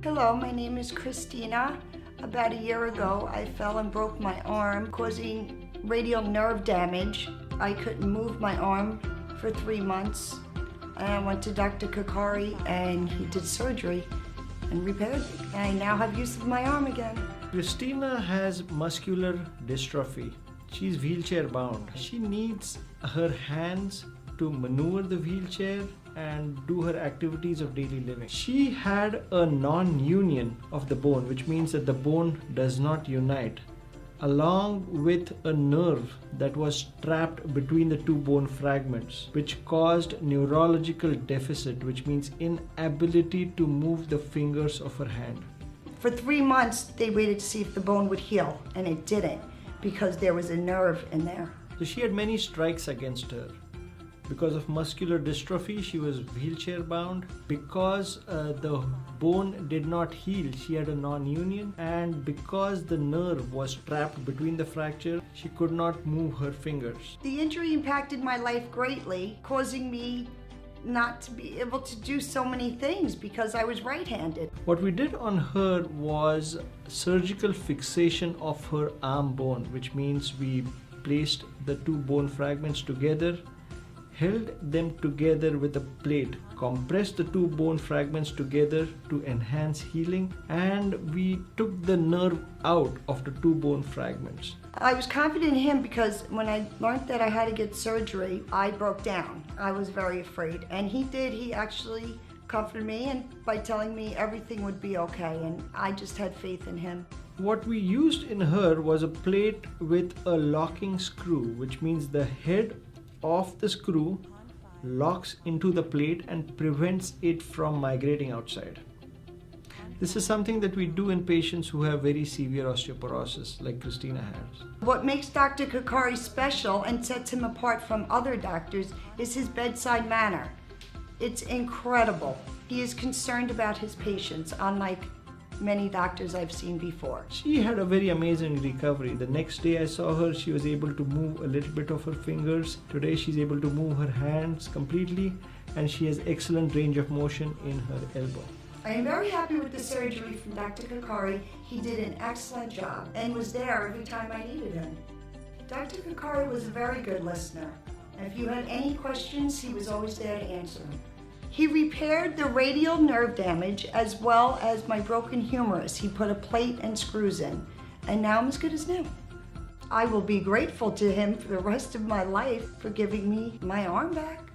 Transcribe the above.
Hello, my name is Christina. About a year ago, I fell and broke my arm, causing radial nerve damage. I couldn't move my arm for 3 months. I went to Dr. Kakari and he did surgery and repaired it. I now have use of my arm again. Christina has muscular dystrophy. She's wheelchair bound. She needs her hands to maneuver the wheelchair and do her activities of daily living. She had a non-union of the bone, which means that the bone does not unite, along with a nerve that was trapped between the two bone fragments, which caused neurological deficit, which means inability to move the fingers of her hand. For 3 months, they waited to see if the bone would heal, and it didn't because there was a nerve in there. So she had many strikes against her. Because of muscular dystrophy, she was wheelchair bound. Because the bone did not heal, she had a non-union. And because the nerve was trapped between the fracture, she could not move her fingers. The injury impacted my life greatly, causing me not to be able to do so many things because I was right-handed. What we did on her was surgical fixation of her arm bone, which means we placed the two bone fragments together, held them together with a plate, compressed the two bone fragments together to enhance healing, and we took the nerve out of the two bone fragments. I was confident in him because when I learned that I had to get surgery, I broke down. I was very afraid, and he actually comforted me and by telling me everything would be okay, and I just had faith in him. What we used in her was a plate with a locking screw, which means the head of the screw locks into the plate and prevents it from migrating outside. This is something that we do in patients who have very severe osteoporosis, like Christina has. What makes Dr. Kakari special and sets him apart from other doctors is his bedside manner. It's incredible. He is concerned about his patients, unlike many doctors I've seen before. She had a very amazing recovery. The next day I saw her, she was able to move a little bit of her fingers. Today she's able to move her hands completely, and she has excellent range of motion in her elbow. I am very happy with the surgery from Dr. Kakari. He did an excellent job and was there every time I needed him. Dr. Kakari was a very good listener, and if you had any questions, he was always there to answer them. He repaired the radial nerve damage as well as my broken humerus. He put a plate and screws in, and now I'm as good as new. I will be grateful to him for the rest of my life for giving me my arm back.